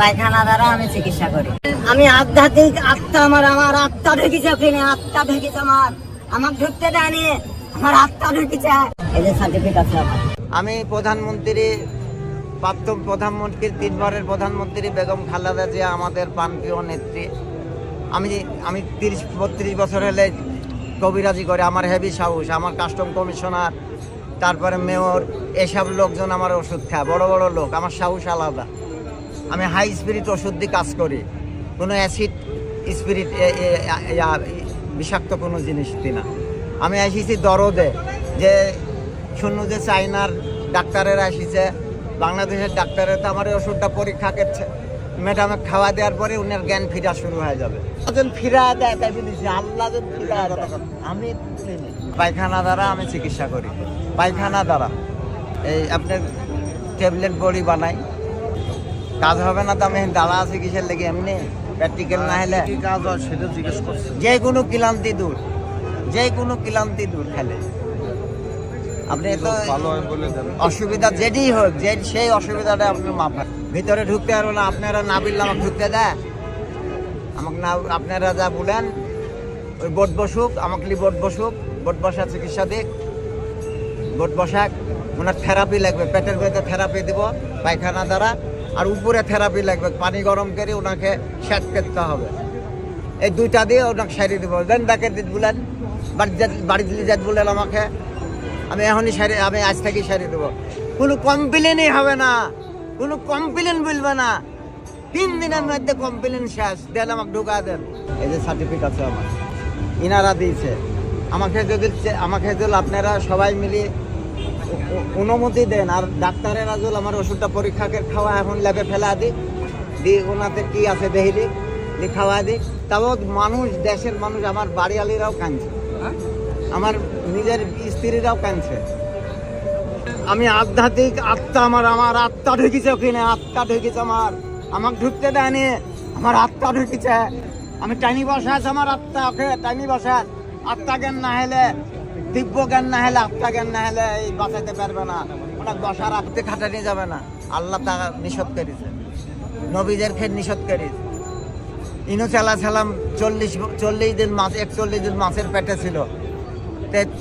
পায়খানা দ্বারা আমি চিকিৎসা করি। আমি আধ্যাত্মিক আত্মা, আমার আত্মা ঢুকেছে ওখানে, আত্মা ঢুকেছে আমার ঢুকতে দেয়নি, আমার আত্মা ঢুকেছে। এই যে সার্টিফিকেট আছে আমার। আমি প্রধানমন্ত্রী, প্রাক্তন প্রধানমন্ত্রীর 3 বারের প্রধানমন্ত্রী বেগম খালেদা জিয়া আমাদের প্রাণপ্রিয় নেত্রী। আমি 30-32 বছর হলে কবিরাজি করে, আমার হেভি সাহস, আমার কাস্টম কমিশনার, তারপরে মেয়র, এসব লোকজন আমার ওষুধ খায়, বড় বড় লোক, আমার সাহস আলাদা। আমি হাই স্পিরিট ওষুধ দিয়ে কাজ করি, কোনো অ্যাসিড স্পিরিট বিষাক্ত কোনো জিনিস দিই না। আমি এসেছি দরদে, যে শূন্য যে চাইনার ডাক্তারেরা এসেছে, বাংলাদেশের ডাক্তারের তো আমার ওষুধটা পরীক্ষা করছে, ম্যাডামে খাওয়া দেওয়ার পরে উনার জ্ঞান ফিরা শুরু হয়ে যাবে। ফিরা দেয় তাই বলেছি, আল্লাহ ফিরা দেয়। আমি পায়খানা দ্বারা আমি চিকিৎসা করি, পায়খানা দ্বারা। এই আপনার ট্যাবলেট বড়ি বানাই, কাজ হবে না তো আমি দাঁড়া আছি কিসের লেগে? এমনি প্র্যাকটিক্যাল না হলে কাজ হয় সেটা জিজ্ঞেস করছে। যে কোনো ক্লান্তি দূর, যে কোনো ক্লান্তি দূর খেলে। আপনি তো অসুবিধা যেটি হোক, যে সেই অসুবিধাটা আপনার মাফা ভিতরে ঢুকতে পারবো না। আপনারা না বললে আমাকে ঢুকতে দেয়? আমাকে না, আপনারা যা বলেন ওই বোট বসুক, আমাকে বোট বসুক, বোট বসা চিকিৎসা দিক, বোট বসাক। ওনার থেরাপি লাগবে, পেটের ভেতরে থেরাপি দিব পায়খানা দ্বারা, আর উপরে থেরাপি লাগবে, পানি গরম করে ওনাকে সেট করতে হবে। এই দুইটা দিয়ে ওনাকে সারিয়ে দেবো। দেন তাকে বলেন, বাড়ি দিলে যাত বলেন আমাকে, আমি এখনই আমি আজ থেকেই সারিয়ে দেবো। কোনো কমপ্লেনই হবে না, কোনো কমপ্লেন বলবে না। 3 দিনের মধ্যে কমপ্লেন শেষ। দেন আমাকে ঢুকা দেন। এই যে সার্টিফিকেট আছে আমার, ইনারা দিয়েছে আমাকে। যদি আপনারা সবাই মিলে অনুমতি দেন, আর ডাক্তারেরা যদি আমার ওষুধটা পরীক্ষা করে খাওয়া, এখন ল্যাবে ফেলা দিই ওনাদের কি আছে দেহিলি খাওয়া দিই। তাও মানুষ, দেশের মানুষ, আমার বাড়িয়ালিরাও কাঁদছে, আমার নিজের স্ত্রীরাও কাঁদছে। আমি আধ্যাত্মিক আত্মা, আমার আত্মা ঢুকেছে ওখানে, আত্মা ঢুকেছে আমাকে ঢুকতে দেয়নি, আমার আত্মা ঢুকেছে। আমি টাইনি বসা আছে, আমার আত্মা ওকে টাইনি বসা। আত্মা জ্ঞান না হলে, দিব্য জ্ঞান না হলে, আত্মা জ্ঞান না হলে এই বাঁচাতে পারবে না। ওটা বসার আপনি খাটানি যাবে না। আল্লাহ তা নিষেধ করেছে, নবীদের খেয়ে নিষেধ করেছে। ইনুস আলাইহিস সালাম 40 দিন মাছ, 41 দিন মাছের পেটে ছিল।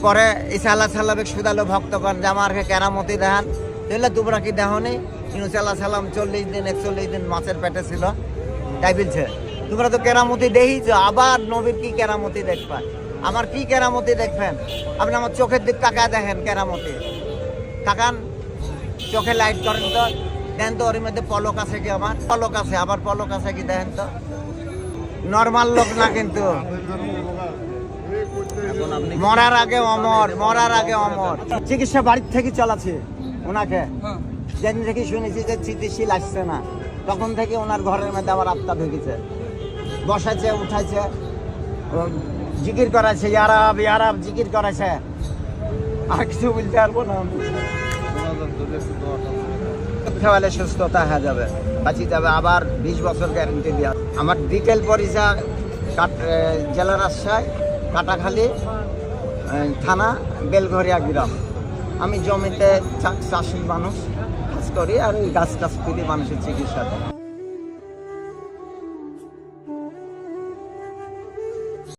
পরে ঈসা আলাইহিস সালামের সুদালো ভক্তগণ যে আমাকে কেরামতি দেখান, তাহলে তোমরা কি দেখনি? ইনুস আলাইহিস সালাম 40 দিন 41 দিন মাছের পেটে ছিল, তাই বলছে তোমরা তো কেরামতি দেখিছো, আবার নবীর কি কেরামতি দেখবা? আমার কি কেরামতি দেখবেন? আপনি আমার চোখের দিক তাকায় দেখেন, কেরামতি তাকান, চোখে লাইট করেন তো, দেন তো ওর মধ্যে পলক আছে কি? আমার পলক আছে, আবার পলক আছে কি দেখেন তো। নর্মাল লোক না কিন্তু, মরার আগে অমর, মরার আগে অমর। চিকিৎসা বাড়ির থেকে চালাচ্ছে ওনাকে। যেদিন থেকে শুনেছি যে চিকিৎসিল আসছে না, তখন থেকে ওনার ঘরের মধ্যে আমার আত্মা ঢুকেছে, বসাইছে, উঠাইছে, জিকির করাছে, ইয়ারাব ইয়ারাব জিকির করাছে। আর কিছু বলতে পারবো না। খাওয়ালে সুস্থতা হয়ে যাবে, বাঁচি যাবে। আবার 20 বছর গ্যারেন্টি দেওয়া। আমার ডিটেল পরিচয় জেলা রাজশাহী, কাটাখালী থানা, বেলঘরিয়া গ্রাম। আমি জমিতে চাষি মানুষ, কাজ করি, আর ওই গাছ টাছ করি, মানুষের চিকিৎসা।